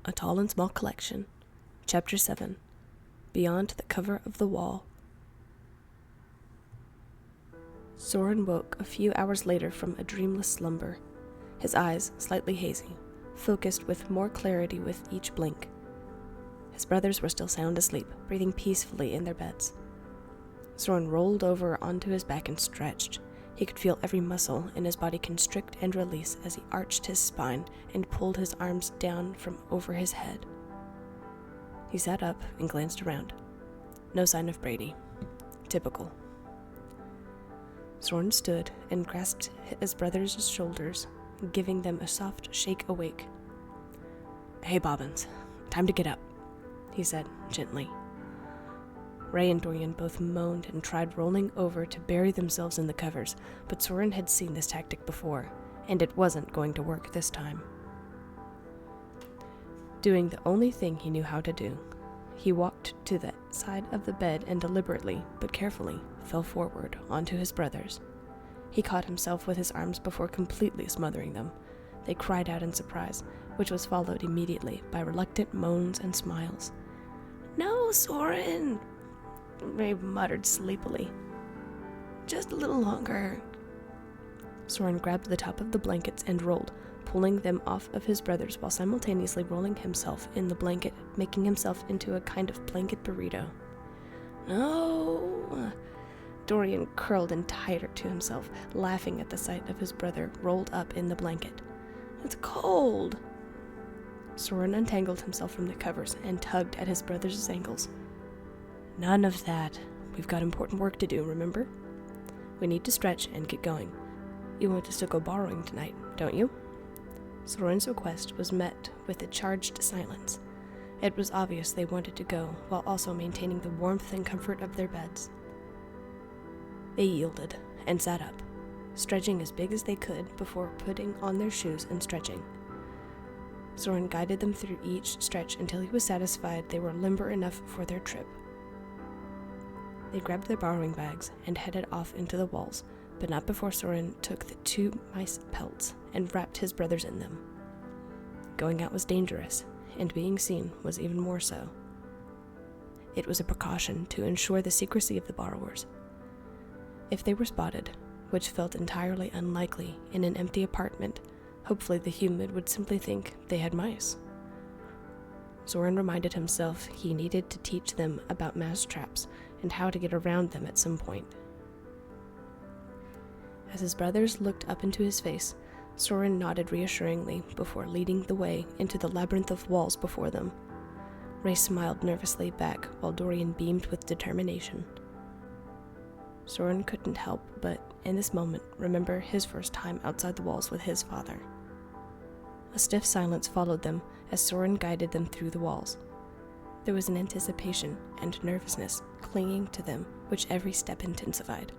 A Tall and Small Collection, Chapter 7, Beyond the Cover of the Wall. Soren woke a few hours later from a dreamless slumber, his eyes slightly hazy, focused with more clarity with each blink. His brothers were still sound asleep, breathing peacefully in their beds. Soren rolled over onto his back and stretched. He could feel every muscle in his body constrict and release as he arched his spine and pulled his arms down from over his head. He sat up and glanced around. No sign of Brady. Typical. Soren stood and grasped his brother's shoulders, giving them a soft shake awake. "Hey, Bobbins, time to get up," he said gently. Ray and Dorian both moaned and tried rolling over to bury themselves in the covers, but Soren had seen this tactic before, and it wasn't going to work this time. Doing the only thing he knew how to do, he walked to the side of the bed and deliberately, but carefully, fell forward onto his brothers. He caught himself with his arms before completely smothering them. They cried out in surprise, which was followed immediately by reluctant moans and smiles. "No, Soren!" Ray muttered sleepily. "Just a little longer." Soren grabbed the top of the blankets and rolled, pulling them off of his brothers while simultaneously rolling himself in the blanket, making himself into a kind of blanket burrito. "No!" Dorian curled in tighter to himself, laughing at the sight of his brother rolled up in the blanket. "It's cold." Soren untangled himself from the covers and tugged at his brother's ankles. "None of that. We've got important work to do, remember? We need to stretch and get going. You want us to go borrowing tonight, don't you?" Soren's request was met with a charged silence. It was obvious they wanted to go, while also maintaining the warmth and comfort of their beds. They yielded and sat up, stretching as big as they could before putting on their shoes and stretching. Soren guided them through each stretch until he was satisfied they were limber enough for their trip. They grabbed their borrowing bags and headed off into the walls, but not before Soren took the 2 mice pelts and wrapped his brothers in them. Going out was dangerous, and being seen was even more so. It was a precaution to ensure the secrecy of the borrowers. If they were spotted, which felt entirely unlikely in an empty apartment, hopefully the human would simply think they had mice. Soren reminded himself he needed to teach them about mouse traps and how to get around them at some point. As his brothers looked up into his face, Soren nodded reassuringly before leading the way into the labyrinth of walls before them. Ray smiled nervously back while Dorian beamed with determination. Soren couldn't help but, in this moment, remember his first time outside the walls with his father. A stiff silence followed them as Soren guided them through the walls. There was an anticipation and nervousness clinging to them, which every step intensified.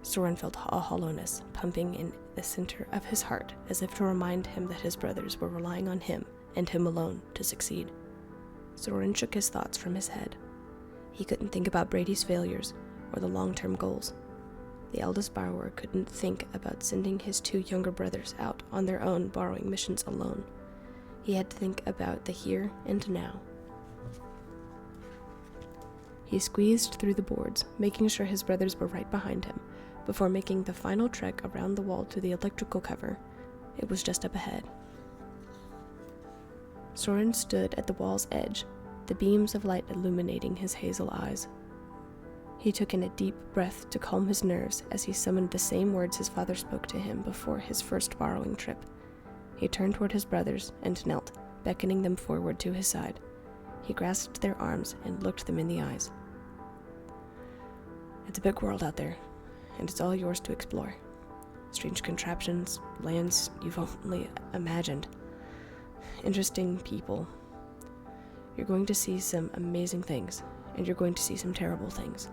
Soren felt a hollowness pumping in the center of his heart, as if to remind him that his brothers were relying on him and him alone to succeed. Soren shook his thoughts from his head. He couldn't think about Brady's failures or the long-term goals. The eldest borrower couldn't think about sending his 2 younger brothers out on their own borrowing missions alone. He had to think about the here and now. He squeezed through the boards, making sure his brothers were right behind him, before making the final trek around the wall to the electrical cover. It was just up ahead. Soren stood at the wall's edge, the beams of light illuminating his hazel eyes. He took in a deep breath to calm his nerves as he summoned the same words his father spoke to him before his first borrowing trip. He turned toward his brothers and knelt, beckoning them forward to his side. He grasped their arms and looked them in the eyes. "It's a big world out there, and it's all yours to explore. Strange contraptions, lands you've only imagined. Interesting people. You're going to see some amazing things, and you're going to see some terrible things.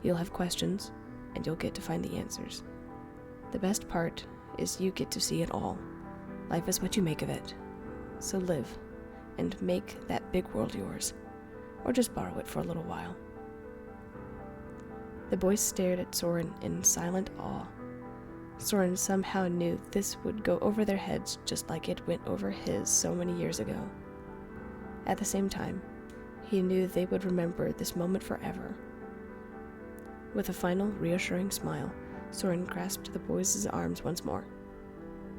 You'll have questions, and you'll get to find the answers. The best part is you get to see it all. Life is what you make of it. So live, and make that big world yours, or just borrow it for a little while." The boys stared at Soren in silent awe. Soren somehow knew this would go over their heads just like it went over his so many years ago. At the same time, he knew they would remember this moment forever. With a final reassuring smile, Soren grasped the boys' arms once more.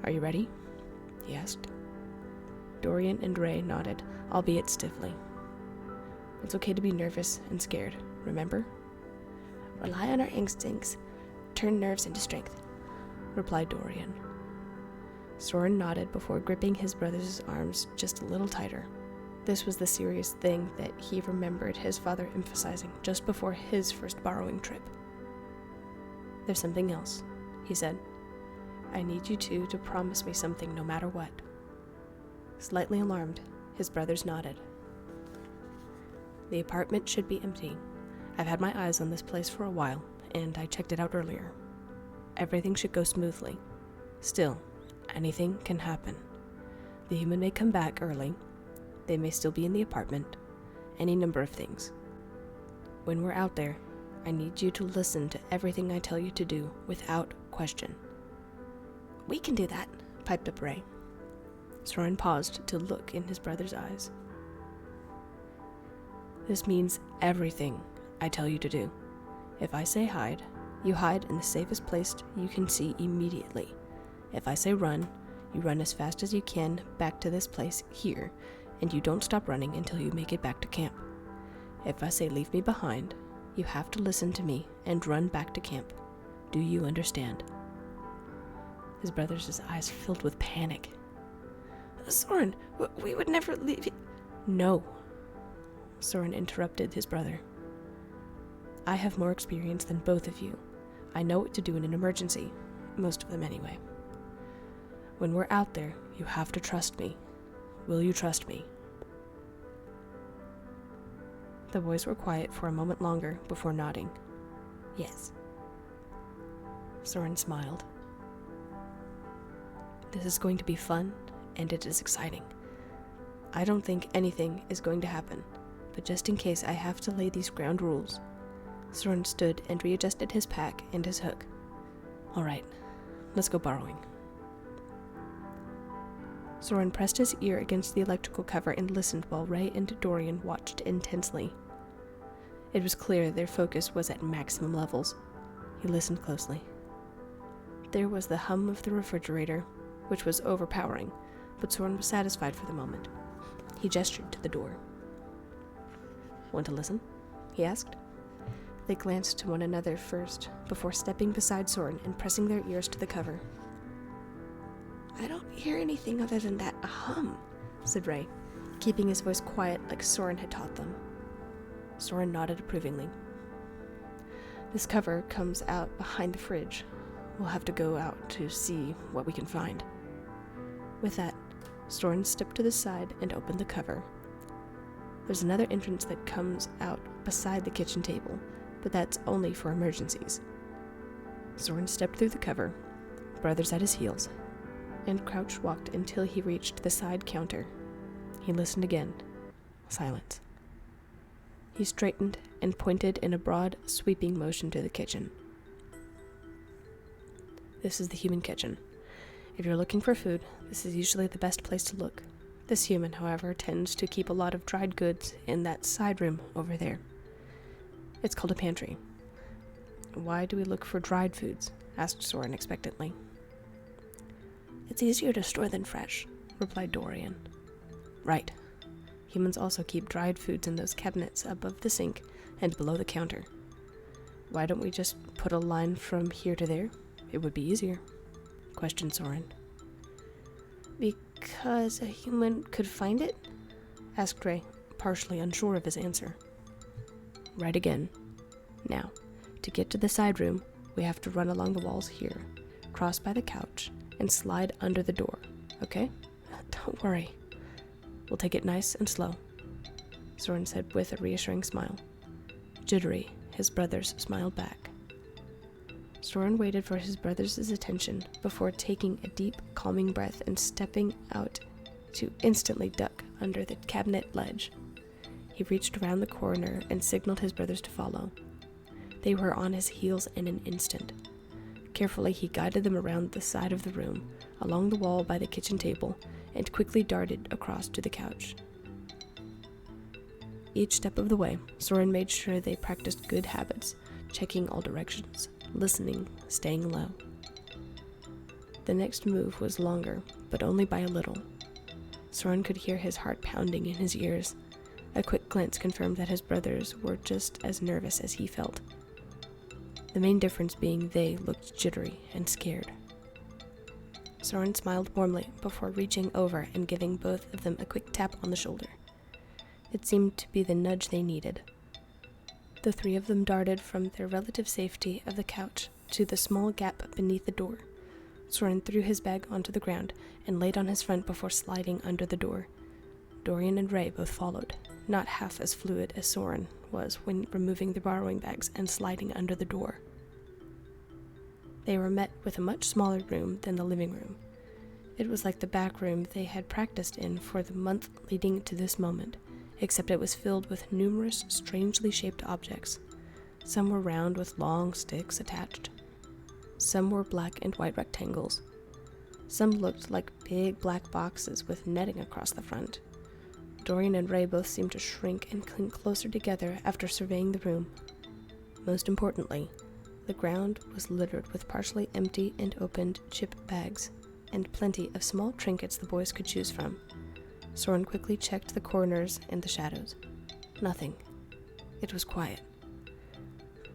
"Are you ready?" he asked. Dorian and Ray nodded, albeit stiffly. "It's okay to be nervous and scared, remember?" "Rely on our instincts. Turn nerves into strength," replied Dorian. Soren nodded before gripping his brother's arms just a little tighter. This was the serious thing that he remembered his father emphasizing just before his first borrowing trip. "There's something else," he said. "I need you two to promise me something no matter what." Slightly alarmed, his brothers nodded. "The apartment should be empty. I've had my eyes on this place for a while, and I checked it out earlier. Everything should go smoothly. Still, anything can happen. The human may come back early. They may still be in the apartment. Any number of things. When we're out there, I need you to listen to everything I tell you to do without question." "We can do that," piped up Ray. Soren paused to look in his brother's eyes. "This means everything I tell you to do. If I say hide, you hide in the safest place you can see immediately. If I say run, you run as fast as you can back to this place here, and you don't stop running until you make it back to camp. If I say leave me behind, you have to listen to me and run back to camp. Do you understand?" His brother's eyes filled with panic. "Soren, we would never leave you." "No," Soren interrupted his brother. "I have more experience than both of you. I know what to do in an emergency, most of them anyway. When we're out there, you have to trust me. Will you trust me?" The boys were quiet for a moment longer before nodding. "Yes." Soren smiled. "This is going to be fun, and it is exciting. I don't think anything is going to happen, but just in case I have to lay these ground rules." Soren stood and readjusted his pack and his hook. "All right, let's go burrowing." Soren pressed his ear against the electrical cover and listened while Ray and Dorian watched intensely. It was clear their focus was at maximum levels. He listened closely. There was the hum of the refrigerator, which was overpowering, but Soren was satisfied for the moment. He gestured to the door. "Want to listen?" he asked. They glanced to one another first, before stepping beside Soren and pressing their ears to the cover. "I don't hear anything other than that hum," said Ray, keeping his voice quiet like Soren had taught them. Soren nodded approvingly. "This cover comes out behind the fridge. We'll have to go out to see what we can find." With that, Soren stepped to the side and opened the cover. There's another entrance that comes out beside the kitchen table, but that's only for emergencies. Soren stepped through the cover, brothers at his heels, and crouch walked until he reached the side counter. He listened again. Silence. He straightened and pointed in a broad, sweeping motion to the kitchen. "This is the human kitchen. If you're looking for food, this is usually the best place to look. This human, however, tends to keep a lot of dried goods in that side room over there. It's called a pantry." "Why do we look for dried foods?" asked Soren expectantly. "It's easier to store than fresh," replied Dorian. "Right. Humans also keep dried foods in those cabinets above the sink and below the counter. Why don't we just put a line from here to there? It would be easier," questioned Soren. "Because a human could find it?" asked Ray, partially unsure of his answer. "Right again. Now, to get to the side room, we have to run along the walls here, cross by the couch, and slide under the door, okay? Don't worry. We'll take it nice and slow," Soren said with a reassuring smile. Jittery, his brothers smiled back. Soren waited for his brothers' attention before taking a deep, calming breath and stepping out to instantly duck under the cabinet ledge. He reached around the corner and signaled his brothers to follow. They were on his heels in an instant. Carefully, he guided them around the side of the room, along the wall by the kitchen table, and quickly darted across to the couch. Each step of the way, Soren made sure they practiced good habits, checking all directions, listening, staying low. The next move was longer, but only by a little. Soren could hear his heart pounding in his ears. A quick glance confirmed that his brothers were just as nervous as he felt. The main difference being they looked jittery and scared. Soren smiled warmly before reaching over and giving both of them a quick tap on the shoulder. It seemed to be the nudge they needed. The three of them darted from their relative safety of the couch to the small gap beneath the door. Soren threw his bag onto the ground and laid on his front before sliding under the door. Dorian and Ray both followed, not half as fluid as Soren was when removing the borrowing bags and sliding under the door. They were met with a much smaller room than the living room. It was like the back room they had practiced in for the month leading to this moment, except it was filled with numerous strangely shaped objects. Some were round with long sticks attached. Some were black and white rectangles. Some looked like big black boxes with netting across the front. Dorian and Ray both seemed to shrink and cling closer together after surveying the room. Most importantly, the ground was littered with partially empty and opened chip bags, and plenty of small trinkets the boys could choose from. Soren quickly checked the corners and the shadows. Nothing. It was quiet.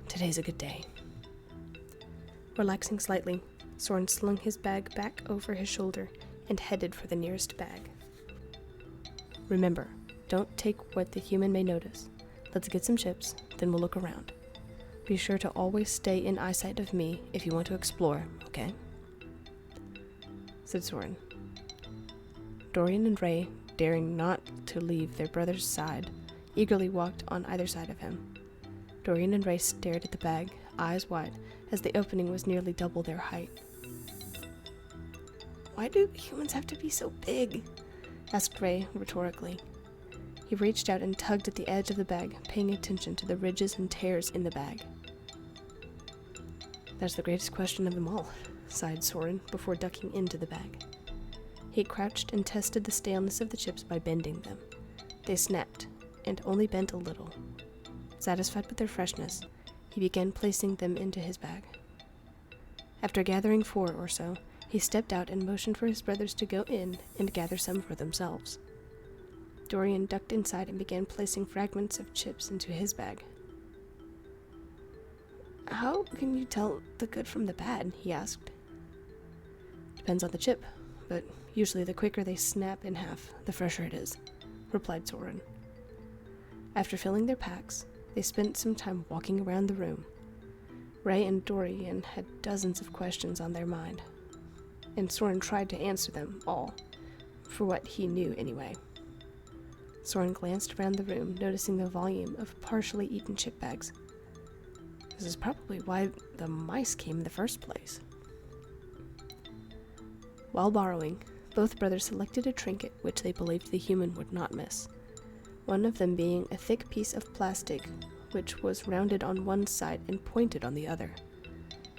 Today's a good day. Relaxing slightly, Soren slung his bag back over his shoulder and headed for the nearest bag. Remember, don't take what the human may notice. Let's get some chips, then we'll look around. Be sure to always stay in eyesight of me if you want to explore, okay? Said Soren. Dorian and Ray, daring not to leave their brother's side, eagerly walked on either side of him. Dorian and Ray stared at the bag, eyes wide, as the opening was nearly double their height. Why do humans have to be so big? Asked Ray rhetorically. He reached out and tugged at the edge of the bag, paying attention to the ridges and tears in the bag. That's the greatest question of them all, sighed Soren before ducking into the bag. He crouched and tested the staleness of the chips by bending them. They snapped, and only bent a little. Satisfied with their freshness, he began placing them into his bag. After gathering 4 or so, he stepped out and motioned for his brothers to go in and gather some for themselves. Dorian ducked inside and began placing fragments of chips into his bag. How can you tell the good from the bad? He asked. Depends on the chip, but usually the quicker they snap in half, the fresher it is, replied Soren. After filling their packs, they spent some time walking around the room. Ray and Dorian had dozens of questions on their mind, and Soren tried to answer them all, for what he knew anyway. Soren glanced around the room, noticing the volume of partially eaten chip bags. This is probably why the mice came in the first place. While borrowing, both brothers selected a trinket which they believed the human would not miss, one of them being a thick piece of plastic which was rounded on one side and pointed on the other.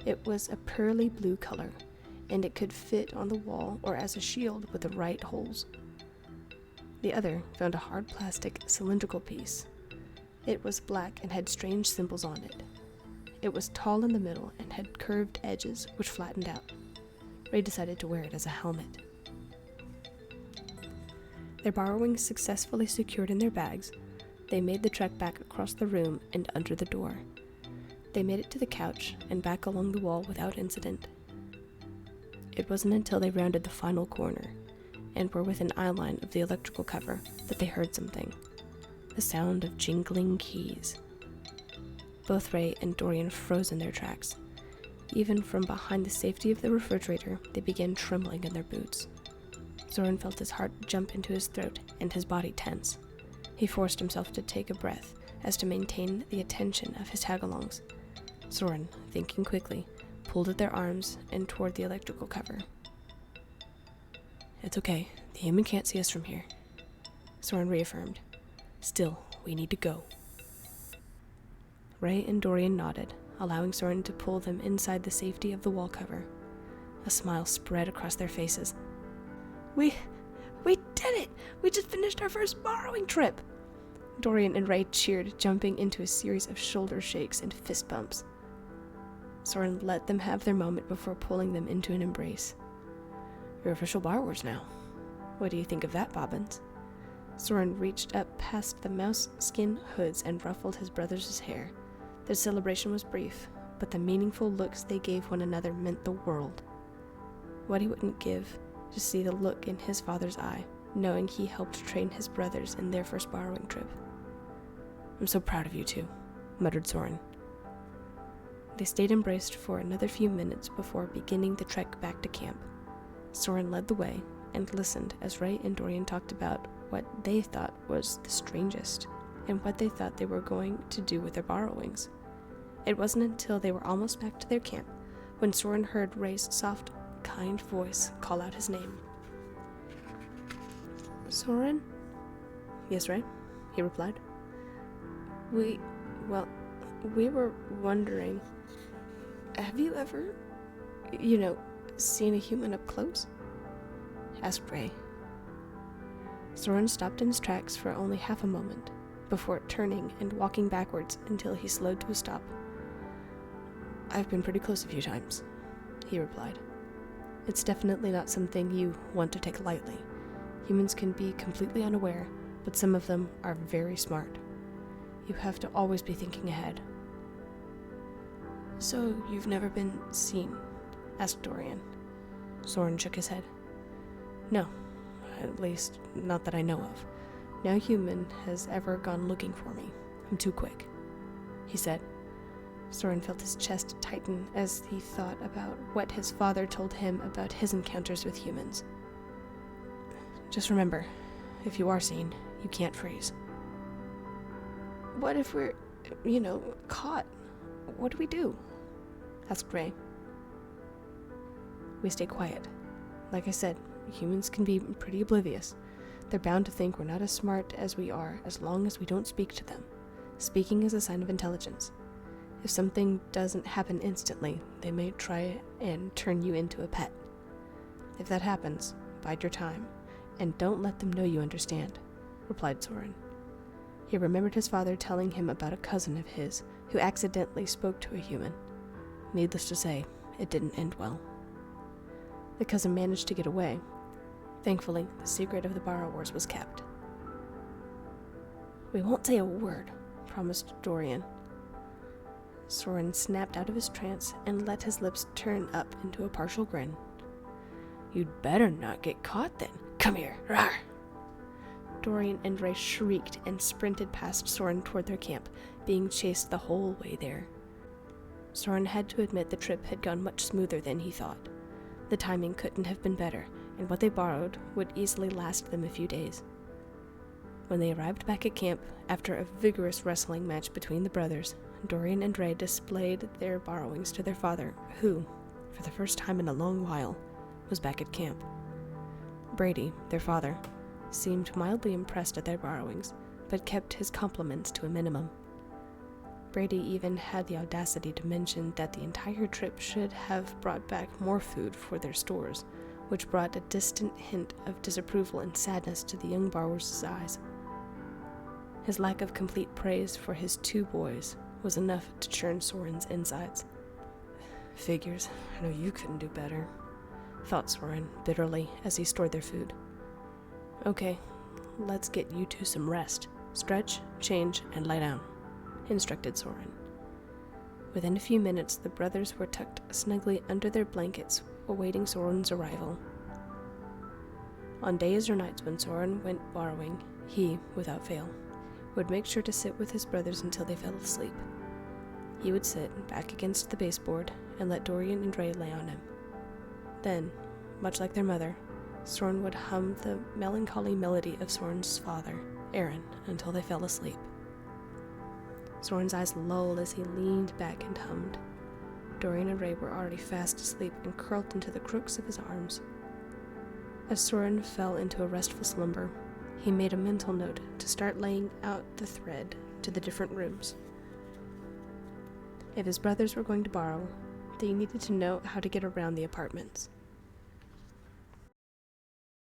It was a pearly blue color, and it could fit on the wall or as a shield with the right holes. The other found a hard plastic cylindrical piece. It was black and had strange symbols on it. It was tall in the middle and had curved edges which flattened out. Ray decided to wear it as a helmet. Their borrowings successfully secured in their bags, they made the trek back across the room and under the door. They made it to the couch and back along the wall without incident. It wasn't until they rounded the final corner and were within eye line of the electrical cover that they heard something. The sound of jingling keys. Both Ray and Dorian froze in their tracks. Even from behind the safety of the refrigerator, they began trembling in their boots. Soren felt his heart jump into his throat and his body tense. He forced himself to take a breath as to maintain the attention of his tagalongs. Soren, thinking quickly, pulled at their arms and toward the electrical cover. It's okay. The human can't see us from here, Soren reaffirmed. Still, we need to go. Ray and Dorian nodded, allowing Soren to pull them inside the safety of the wall cover. A smile spread across their faces. We did it! We just finished our first borrowing trip! Dorian and Ray cheered, jumping into a series of shoulder shakes and fist bumps. Soren let them have their moment before pulling them into an embrace. "You're official borrowers now. What do you think of that, Bobbins?" Soren reached up past the mouse skin hoods and ruffled his brother's hair. Their celebration was brief, but the meaningful looks they gave one another meant the world. What he wouldn't give to see the look in his father's eye, knowing he helped train his brothers in their first borrowing trip. "I'm so proud of you two," muttered Soren. They stayed embraced for another few minutes before beginning the trek back to camp. Soren led the way and listened as Ray and Dorian talked about what they thought was the strangest and what they thought they were going to do with their borrowings. It wasn't until they were almost back to their camp when Soren heard Ray's soft, kind voice call out his name. "Soren?" "Yes, Ray," he replied. We were wondering, have you ever, seen a human up close?" asked Ray. Soren stopped in his tracks for only half a moment, before turning and walking backwards until he slowed to a stop. "I've been pretty close a few times," he replied. "It's definitely not something you want to take lightly. Humans can be completely unaware, but some of them are very smart. You have to always be thinking ahead." "So you've never been seen?" asked Dorian. Soren shook his head. "No, at least not that I know of. No human has ever gone looking for me. I'm too quick," he said. Soren felt his chest tighten as he thought about what his father told him about his encounters with humans. "Just remember, if you are seen, you can't freeze." "What if we're, caught? What do we do?" asked Ray. "We stay quiet. Like I said, humans can be pretty oblivious. They're bound to think we're not as smart as we are as long as we don't speak to them. Speaking is a sign of intelligence. If something doesn't happen instantly, they may try and turn you into a pet. If that happens, bide your time, and don't let them know you understand," replied Soren. He remembered his father telling him about a cousin of his who accidentally spoke to a human. Needless to say, it didn't end well. The cousin managed to get away. Thankfully, the secret of the borrowers was kept. "We won't say a word," promised Dorian. Soren snapped out of his trance and let his lips turn up into a partial grin. "You'd better not get caught then. Come here, rawr!" Dorian and Ray shrieked and sprinted past Soren toward their camp, being chased the whole way there. Soren had to admit the trip had gone much smoother than he thought. The timing couldn't have been better, and what they borrowed would easily last them a few days. When they arrived back at camp, after a vigorous wrestling match between the brothers, Dorian and Ray displayed their borrowings to their father, who, for the first time in a long while, was back at camp. Brady, their father, seemed mildly impressed at their borrowings, but kept his compliments to a minimum. Brady even had the audacity to mention that the entire trip should have brought back more food for their stores, which brought a distant hint of disapproval and sadness to the young borrower's eyes. His lack of complete praise for his two boys was enough to churn Soren's insides. "Figures, I know you couldn't do better," thought Soren bitterly as he stored their food. "Okay, let's get you two some rest. Stretch, change, and lie down," instructed Soren. Within a few minutes, the brothers were tucked snugly under their blankets, awaiting Soren's arrival. On days or nights when Soren went borrowing, he, without fail, would make sure to sit with his brothers until they fell asleep. He would sit back against the baseboard and let Dorian and Ray lay on him. Then, much like their mother, Soren would hum the melancholy melody of Soren's father, Aaron, until they fell asleep. Soren's eyes lulled as he leaned back and hummed. Dorian and Ray were already fast asleep and curled into the crooks of his arms. As Soren fell into a restful slumber, he made a mental note to start laying out the thread to the different rooms. If his brothers were going to borrow, they needed to know how to get around the apartments.